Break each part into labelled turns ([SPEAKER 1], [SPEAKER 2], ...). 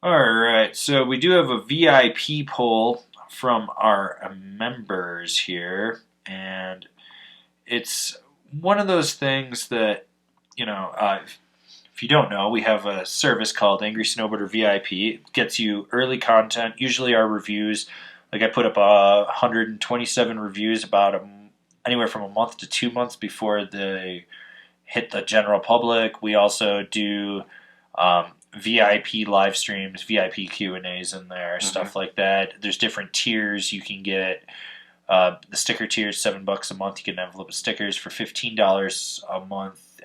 [SPEAKER 1] All right, so we do have a VIP poll from our members here, and it's one of those things that, you know, if you don't know, we have a service called Angrysnowboarder.vip. It gets you early content, usually our reviews. Like I put up 127 reviews about anywhere from a month to 2 months before they hit the general public. We also do VIP live streams, VIP Q&As in there, stuff like that. There's different tiers you can get. The sticker tier is $7 a month. You get an envelope of stickers for $15 a month.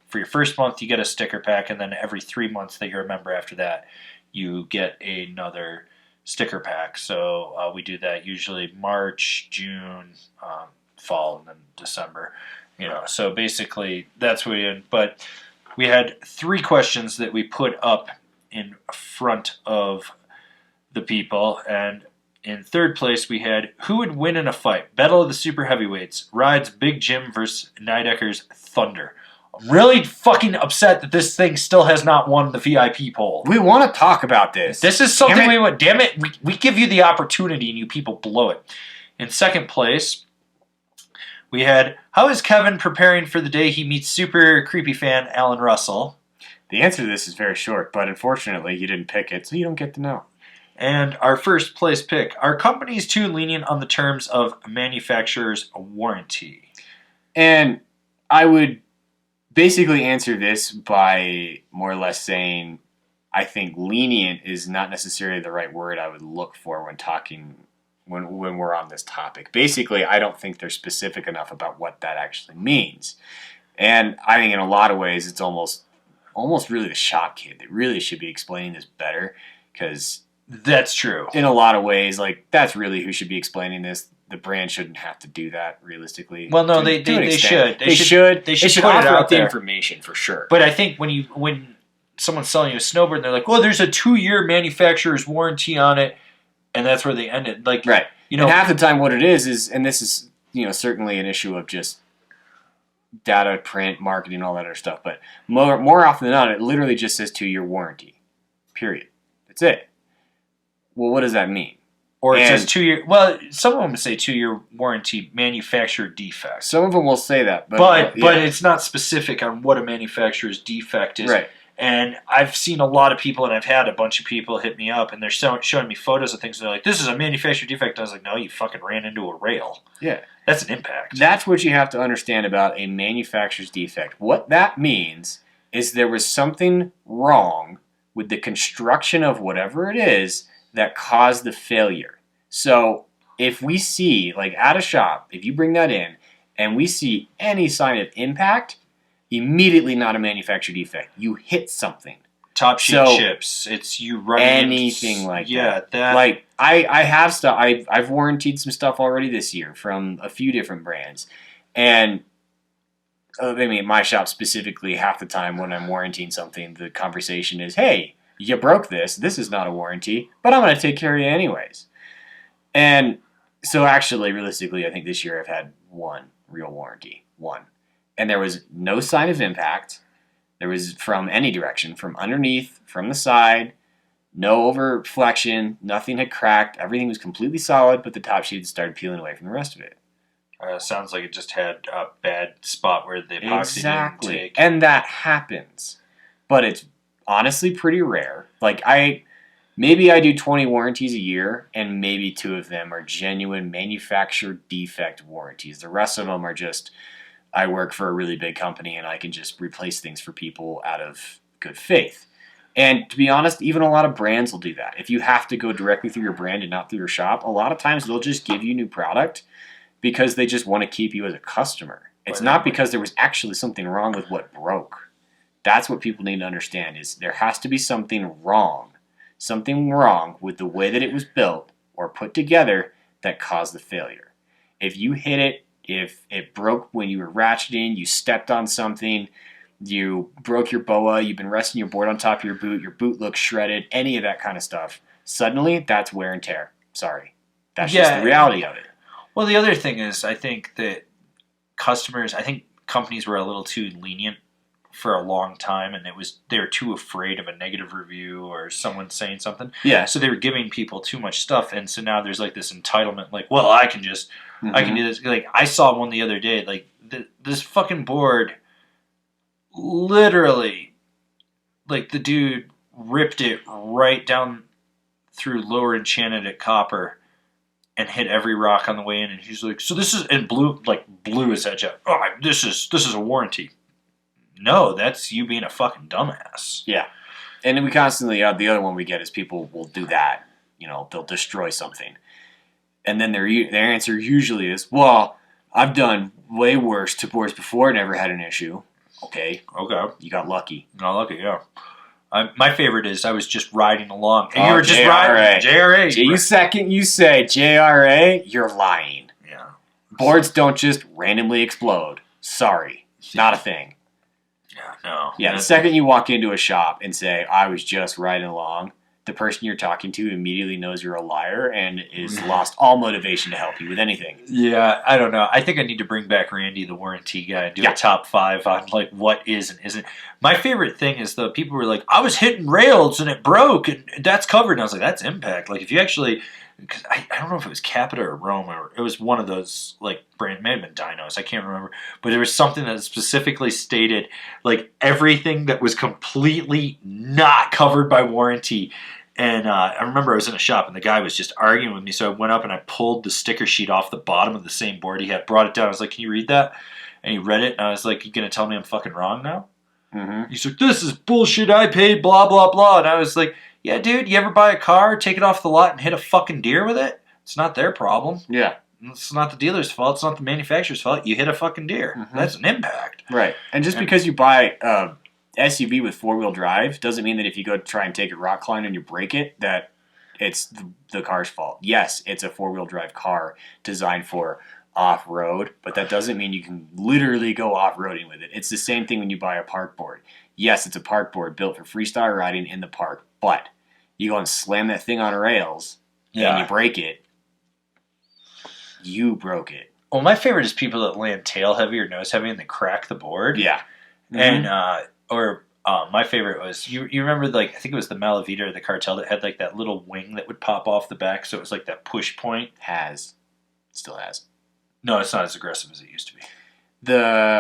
[SPEAKER 1] For your first month, you get a sticker pack, and then every 3 months that you're a member after that, you get another sticker pack. So we do that usually March, June, fall, and then December. So basically that's what we did. But we had 3 questions that we put up in front of the people, and in third place, we had who would win in a fight? Battle of the Super Heavyweights. Ride's Big Jim versus Nidecker's Thunder. I'm really fucking upset that this thing still has not won the VIP poll.
[SPEAKER 2] We want to talk about this.
[SPEAKER 1] This is something we want. Damn it. We give you the opportunity and you people blow it. In second place, we had how is Kevin preparing for the day he meets super creepy fan Alan Russell?
[SPEAKER 2] The answer to this is very short, but unfortunately you didn't pick it, so you don't get to know.
[SPEAKER 1] And our first place pick, are companies too lenient on the terms of manufacturer's warranty?
[SPEAKER 2] And I would basically answer this by more or less saying I think lenient is not necessarily the right word I would look for when talking when we're on this topic. Basically, I don't think they're specific enough about what that actually means. And I think in a lot of ways it's almost really the shop kid that really should be explaining this better, because
[SPEAKER 1] that's true.
[SPEAKER 2] In a lot of ways, like that's really who should be explaining this. The brand shouldn't have to do that realistically.
[SPEAKER 1] Well, no, they should. They should
[SPEAKER 2] put
[SPEAKER 1] offer
[SPEAKER 2] out the
[SPEAKER 1] there.
[SPEAKER 2] information for sure.
[SPEAKER 1] But I think when someone's selling you a snowboard and they're like, "Well, there's a 2-year manufacturer's warranty on it," and that's where they end it. Like,
[SPEAKER 2] right. And half the time, what it is, and this is certainly an issue of just data, print, marketing, all that other stuff. But more often than not, it literally just says 2-year warranty. Period. That's it. Well, what does that mean?
[SPEAKER 1] Or it says 2-year. Well, some of them say 2-year warranty, manufacturer defect.
[SPEAKER 2] Some of them will say that,
[SPEAKER 1] but it's not specific on what a manufacturer's defect is.
[SPEAKER 2] Right.
[SPEAKER 1] And I've seen a lot of people, and I've had a bunch of people hit me up, and they're showing me photos of things, and they're like, "This is a manufacturer defect." And I was like, "No, you fucking ran into a rail."
[SPEAKER 2] Yeah,
[SPEAKER 1] that's an impact.
[SPEAKER 2] That's what you have to understand about a manufacturer's defect. What that means is there was something wrong with the construction of whatever it is that caused the failure. So if we see, like at a shop, if you bring that in and we see any sign of impact, immediately not a manufacturer defect. You hit something.
[SPEAKER 1] Top sheet chips. It's you running
[SPEAKER 2] anything like that.
[SPEAKER 1] Yeah, that.
[SPEAKER 2] Like I have stuff. I've warrantied some stuff already this year from a few different brands, and I mean, my shop specifically, half the time when I'm warranting something, the conversation is, "Hey, you broke this. This is not a warranty, but I'm going to take care of you anyways." And so actually, realistically, I think this year I've had one real warranty. One. And there was no sign of impact. There was from any direction, from underneath, from the side, no overflexion, nothing had cracked. Everything was completely solid, but the top sheet had started peeling away from the rest of it.
[SPEAKER 1] Sounds like it just had a bad spot where the epoxy didn't take.
[SPEAKER 2] And that happens. But it's honestly pretty rare. Like maybe I do 20 warranties a year, and maybe 2 of them are genuine manufacturer defect warranties. The rest of them are just, I work for a really big company and I can just replace things for people out of good faith. And to be honest, even a lot of brands will do that. If you have to go directly through your brand and not through your shop, a lot of times they'll just give you new product because they just want to keep you as a customer. It's not because there was actually something wrong with what broke. That's what people need to understand, is there has to be something wrong with the way that it was built or put together that caused the failure. If you hit it, if it broke when you were ratcheting, you stepped on something, you broke your boa, you've been resting your board on top of your boot looks shredded, any of that kind of stuff, suddenly that's wear and tear. Sorry. That's just the reality of it.
[SPEAKER 1] Well, the other thing is I think companies were a little too lenient for a long time, and they were too afraid of a negative review or someone saying something.
[SPEAKER 2] Yeah.
[SPEAKER 1] So they were giving people too much stuff, and so now there's like this entitlement, like, well, I can do this. Like I saw one the other day, like this fucking board, literally, like the dude ripped it right down through lower enchanted at copper and hit every rock on the way in, and he's like, so this is, and blew his edge out. Oh, this is a warranty. No, that's you being a fucking dumbass.
[SPEAKER 2] Yeah. And we constantly, the other one we get is people will do that. You know, they'll destroy something. And then their answer usually is, well, I've done way worse to boards before, never had an issue. Okay. You got lucky.
[SPEAKER 1] Got lucky, yeah. My favorite is I was just riding along. And you were just riding. JRA.
[SPEAKER 2] You say JRA, you're lying.
[SPEAKER 1] Yeah.
[SPEAKER 2] Boards don't just randomly explode. Sorry. Not a thing.
[SPEAKER 1] Yeah, no.
[SPEAKER 2] Yeah, the second you walk into a shop and say, I was just riding along, the person you're talking to immediately knows you're a liar and is lost all motivation to help you with anything.
[SPEAKER 1] Yeah, I don't know. I think I need to bring back Randy, the warranty guy, and do a top 5 on like what is and isn't. My favorite thing is the people were like, I was hitting rails and it broke and that's covered. And I was like, that's impact. Like if you actually, because I don't know if it was Capita or Rome, or it was one of those like brand, may have been Dinos, I can't remember, but there was something that specifically stated like everything that was completely not covered by warranty. And I remember I was in a shop and the guy was just arguing with me, so I went up and I pulled the sticker sheet off the bottom of the same board he had, brought it down. I was like, can you read that? And he read it, and I was like, you gonna tell me I'm fucking wrong now?
[SPEAKER 2] Mm-hmm.
[SPEAKER 1] He's like, this is bullshit, I paid blah blah blah. And I was like, yeah, dude, you ever buy a car, take it off the lot, and hit a fucking deer with it? It's not their problem.
[SPEAKER 2] Yeah.
[SPEAKER 1] It's not the dealer's fault. It's not the manufacturer's fault. You hit a fucking deer. Mm-hmm. That's an impact.
[SPEAKER 2] Right. And just because you buy SUV with 4-wheel drive doesn't mean that if you go try and take a rock climb and you break it, that it's the car's fault. Yes, it's a 4-wheel drive car designed for off-road, but that doesn't mean you can literally go off-roading with it. It's the same thing when you buy a park board. Yes, it's a park board built for freestyle riding in the park, but you go and slam that thing on rails and you break it, you broke it.
[SPEAKER 1] Well, my favorite is people that land tail heavy or nose heavy and they crack the board.
[SPEAKER 2] Yeah.
[SPEAKER 1] Mm-hmm. And my favorite was you remember, like, I think it was the Malavita or the Cartel that had like that little wing that would pop off the back, so it was like that push point.
[SPEAKER 2] Still has.
[SPEAKER 1] No, it's not as aggressive as it used to be.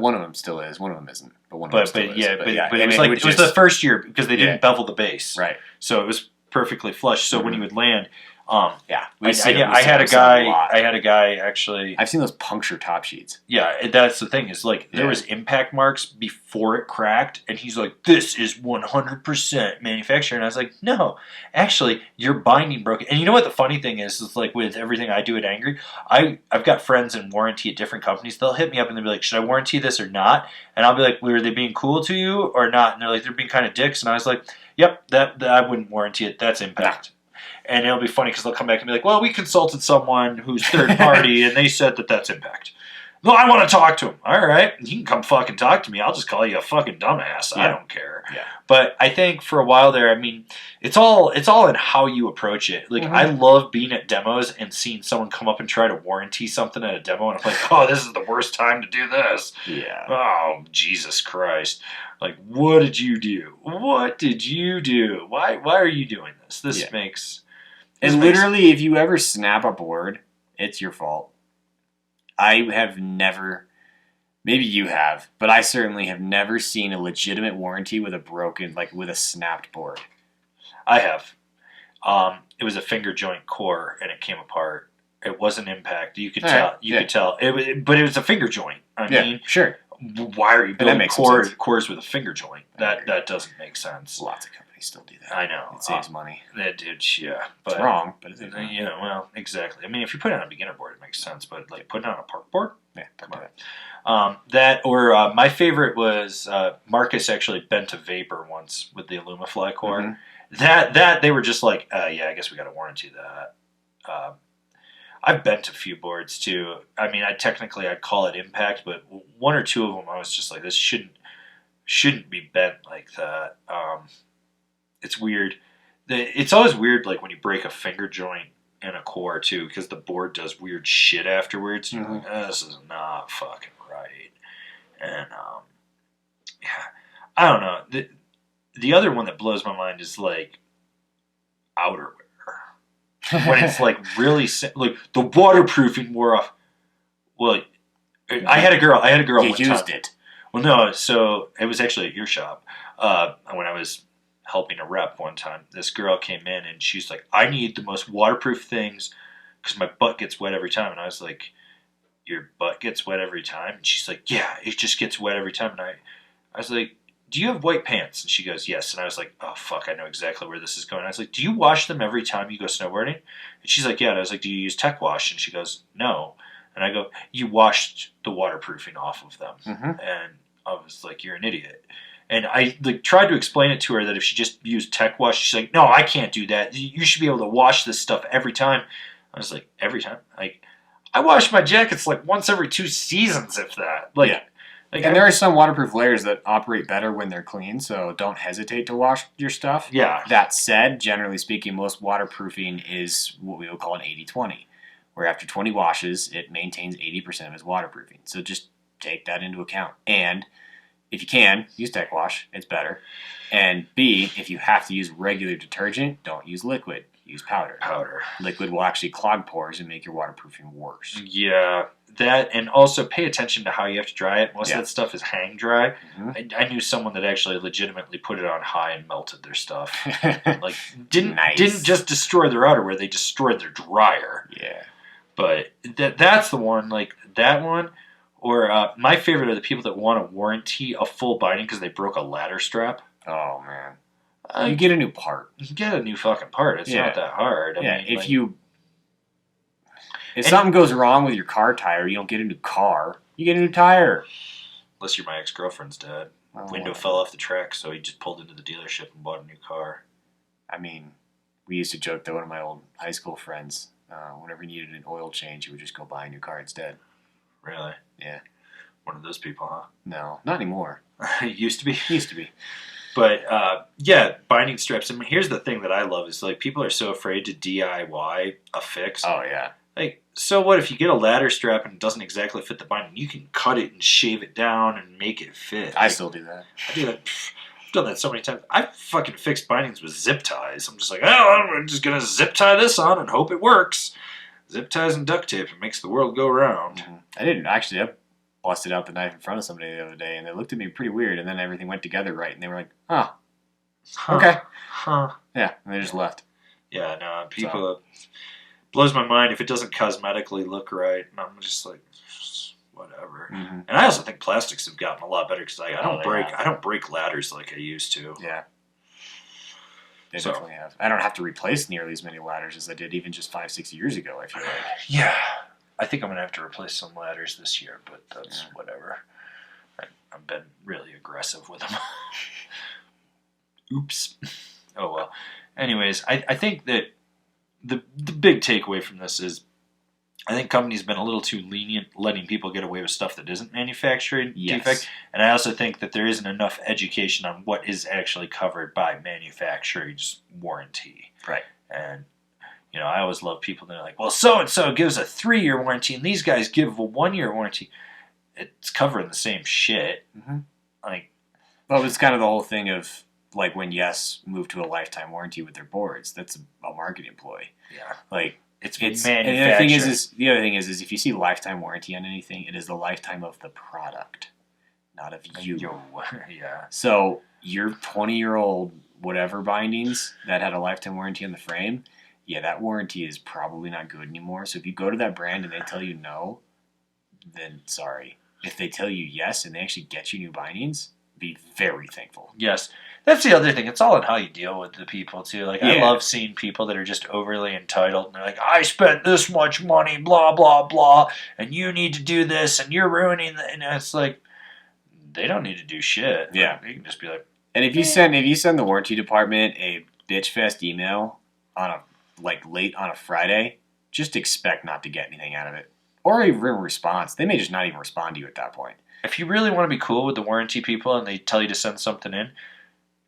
[SPEAKER 2] One of them still is, one of them isn't, but one of them still is.
[SPEAKER 1] But it was the first year because they didn't bevel the base,
[SPEAKER 2] right?
[SPEAKER 1] So it was perfectly flush. So when you would land.
[SPEAKER 2] I
[SPEAKER 1] had a guy actually.
[SPEAKER 2] I've seen those puncture top sheets.
[SPEAKER 1] Yeah, that's the thing. Is like there was impact marks before it cracked, and he's like, "This is 100% manufacturer." And I was like, "No, actually, your binding broke." And you know what the funny thing is like with everything I do at Angry, I've got friends in warranty at different companies. They'll hit me up and they'll be like, "Should I warranty this or not?" And I'll be like, "Were they being cool to you or not?" And they're like, "They're being kind of dicks." And I was like, "Yep, that I wouldn't warranty it. That's impact." And it'll be funny because they'll come back and be like, well, we consulted someone who's third party, and they said that that's impact. Well, I want to talk to him. All right, you can come fucking talk to me. I'll just call you a fucking dumbass. Yeah. I don't care.
[SPEAKER 2] Yeah.
[SPEAKER 1] But I think for a while there, I mean, it's all in how you approach it. Like, I love being at demos and seeing someone come up and try to warranty something at a demo, and I'm like, oh, this is the worst time to do this.
[SPEAKER 2] Yeah.
[SPEAKER 1] Oh, Jesus Christ. Like, what did you do? What did you do? Why are you doing this? This makes...
[SPEAKER 2] And literally, if you ever snap a board, it's your fault. I have never, maybe you have, but I certainly have never seen a legitimate warranty with a broken, like with a snapped board.
[SPEAKER 1] I have. It was a finger joint core, and it came apart. It wasn't impact. You could tell. You could tell. But it was a finger joint. I mean,
[SPEAKER 2] sure.
[SPEAKER 1] Why are you building cores with a finger joint? That doesn't make sense.
[SPEAKER 2] Lots of companies still do that.
[SPEAKER 1] I know.
[SPEAKER 2] It saves money.
[SPEAKER 1] That did, yeah. But,
[SPEAKER 2] it's wrong, but it saves money.
[SPEAKER 1] Yeah, well, exactly. I mean, if you put it on a beginner board, it makes sense. But, like, putting it on a park board?
[SPEAKER 2] Yeah,
[SPEAKER 1] come on. My favorite was Marcus actually bent a Vapor once with the Alumafly core. Mm-hmm. That they were just like, I guess we got to warranty that. I've bent a few boards too. I mean, I'd call it impact, but one or two of them I was just like, this shouldn't be bent like that. It's weird. It's always weird, like when you break a finger joint in a core too, because the board does weird shit afterwards. You're like, this is not fucking right. And I don't know. The other one that blows my mind is like outerwear. When it's like really like the waterproofing wore off. Well, I had a girl.
[SPEAKER 2] You
[SPEAKER 1] one
[SPEAKER 2] used
[SPEAKER 1] time.
[SPEAKER 2] it.
[SPEAKER 1] Well, no. So it was actually at your shop when I was helping a rep one time. This girl came in and she's like, "I need the most waterproof things because my butt gets wet every time." And I was like, "Your butt gets wet every time?" And she's like, "Yeah, it just gets wet every time." And I was like, "Do you have white pants?" And she goes, "Yes." And I was like, "Oh, fuck, I know exactly where this is going." I was like, "Do you wash them every time you go snowboarding?" And she's like, "Yeah." And I was like, "Do you use tech wash?" And she goes, "No." And I go, "You washed the waterproofing off of them."
[SPEAKER 2] Mm-hmm.
[SPEAKER 1] And I was like, "You're an idiot." And I like tried to explain it to her that if she just used tech wash, she's like, "No, I can't do that. You should be able to wash this stuff every time." I was like, "Every time?" Like, I wash my jackets like once every 2 seasons, if that. Like,
[SPEAKER 2] yeah.
[SPEAKER 1] Like
[SPEAKER 2] and there are some waterproof layers that operate better when they're clean, so don't hesitate to wash your stuff.
[SPEAKER 1] Yeah.
[SPEAKER 2] That said, generally speaking, most waterproofing is what we would call an 80-20, where after 20 washes, it maintains 80% of its waterproofing. So just take that into account. And if you can, use tech wash. It's better. And B, if you have to use regular detergent, don't use liquid. Use powder. Liquid will actually clog pores and make your waterproofing worse.
[SPEAKER 1] Yeah, that, and also pay attention to how you have to dry it. Most of that stuff is hang dry.
[SPEAKER 2] Mm-hmm.
[SPEAKER 1] I knew someone that actually legitimately put it on high and melted their stuff. Like didn't just destroy their outerwear; they destroyed their dryer.
[SPEAKER 2] Yeah,
[SPEAKER 1] but that's the one. Like that one, or my favorite are the people that want to warranty a full binding because they broke a ladder strap.
[SPEAKER 2] Oh man. You get a new part.
[SPEAKER 1] You get a new fucking part. It's not that hard. I mean,
[SPEAKER 2] if something goes wrong with your car tire, you don't get a new car. You get a new tire.
[SPEAKER 1] Unless you're my ex-girlfriend's dad. Window fell off the track, so he just pulled into the dealership and bought a new car.
[SPEAKER 2] I mean, we used to joke that one of my old high school friends, whenever he needed an oil change, he would just go buy a new car instead.
[SPEAKER 1] Really?
[SPEAKER 2] Yeah.
[SPEAKER 1] One of those people, huh?
[SPEAKER 2] No, not anymore.
[SPEAKER 1] It used to be.
[SPEAKER 2] Used to be.
[SPEAKER 1] But yeah, binding strips. I mean, here's the thing that I love is like people are so afraid to DIY a fix.
[SPEAKER 2] Oh yeah.
[SPEAKER 1] Like, so what if you get a ladder strap and it doesn't exactly fit the binding? You can cut it and shave it down and make it fit.
[SPEAKER 2] I still do that.
[SPEAKER 1] I do that. I've done that so many times. I fucking fixed bindings with zip ties. I'm just like, oh, I'm just gonna zip tie this on and hope it works. Zip ties and duct tape. It makes the world go round.
[SPEAKER 2] Mm-hmm. I didn't actually. I busted out the knife in front of somebody the other day, and they looked at me pretty weird, and then everything went together right, and they were like, "Oh, okay, yeah," and they just left.
[SPEAKER 1] Yeah, no, people. Blows my mind if it doesn't cosmetically look right, and I'm just like, whatever.
[SPEAKER 2] Mm-hmm.
[SPEAKER 1] And I also think plastics have gotten a lot better because I don't break ladders like I used to.
[SPEAKER 2] Yeah, they definitely have. I don't have to replace nearly as many ladders as I did even just 5-6 years ago. I feel like.
[SPEAKER 1] Yeah. I think I'm going to have to replace some ladders this year, but that's whatever. I've been really aggressive with them. Oops. Oh, well. Anyways, I think that the big takeaway from this is I think companies have been a little too lenient letting people get away with stuff that isn't manufacturing defect. And I also think that there isn't enough education on what is actually covered by manufacturer's warranty.
[SPEAKER 2] Right.
[SPEAKER 1] And you know, I always love people that are like, well, so-and-so gives a 3-year warranty, and these guys give a 1-year warranty. It's covering the same shit.
[SPEAKER 2] Mm-hmm.
[SPEAKER 1] Like,
[SPEAKER 2] well, it's kind of the whole thing of, like, when Yes moved to a lifetime warranty with their boards. That's a marketing ploy.
[SPEAKER 1] Yeah.
[SPEAKER 2] Like,
[SPEAKER 1] it's
[SPEAKER 2] manufactured. And the other thing is if you see lifetime warranty on anything, it is the lifetime of the product, not of you.
[SPEAKER 1] Yeah.
[SPEAKER 2] So, your 20-year-old whatever bindings that had a lifetime warranty on the frame, yeah, that warranty is probably not good anymore. So if you go to that brand and they tell you no, then sorry. If they tell you yes and they actually get you new bindings, be very thankful.
[SPEAKER 1] Yes. That's the other thing. It's all in how you deal with the people, too. Like, I love seeing people that are just overly entitled. And they're like, I spent this much money, blah, blah, blah, and you need to do this, and you're ruining the... And it's like, they don't need to do shit.
[SPEAKER 2] Yeah.
[SPEAKER 1] Like, you can just be like...
[SPEAKER 2] And if you send the warranty department a bitch-fest email on a late on a Friday, just expect not to get anything out of it. Or even a response. They may just not even respond to you at that point.
[SPEAKER 1] If you really want to be cool with the warranty people and they tell you to send something in,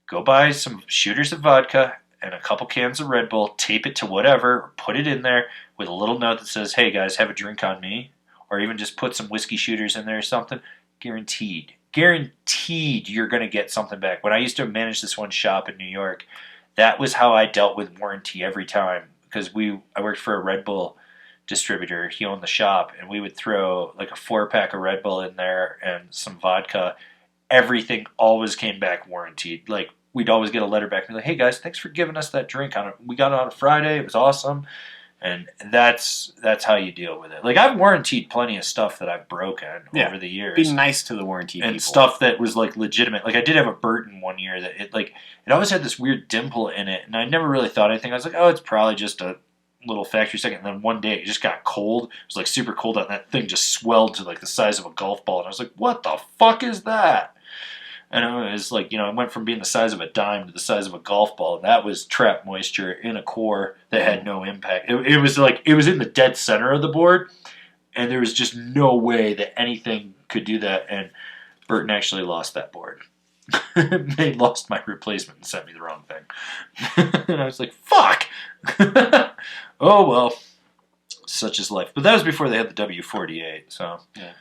[SPEAKER 1] go buy some shooters of vodka and a couple cans of Red Bull, tape it to whatever, or put it in there with a little note that says, hey guys, have a drink on me. Or even just put some whiskey shooters in there or something. Guaranteed, guaranteed you're going to get something back. When I used to manage this one shop in New York, that was how I dealt with warranty every time, because I worked for a Red Bull distributor. He owned the shop, and we would throw like a 4-pack of Red Bull in there and some vodka. Everything always came back warranted. Like, we'd always get a letter back and be like, "Hey guys, thanks for giving us that drink. We got it on a Friday. It was awesome." And that's how you deal with it. Like, I've warranted plenty of stuff that I've broken over the years.
[SPEAKER 2] Be nice to the warranty
[SPEAKER 1] and
[SPEAKER 2] people.
[SPEAKER 1] Stuff that was like legitimate. Like, I did have a Burton one year that it always had this weird dimple in it, and I never really thought anything. I was like, oh, it's probably just a little factory second. And then one day it just got cold. It was like super cold out, and that thing just swelled to like the size of a golf ball. And I was like, what the fuck is that? And it was like, it went from being the size of a dime to the size of a golf ball. And that was trapped moisture in a core that had no impact. It was like, it was in the dead center of the board, and there was just no way that anything could do that. And Burton actually lost that board. They lost my replacement and sent me the wrong thing. And I was like, fuck! Oh, well, such is life. But that was before they had the W48, so.
[SPEAKER 2] Yeah.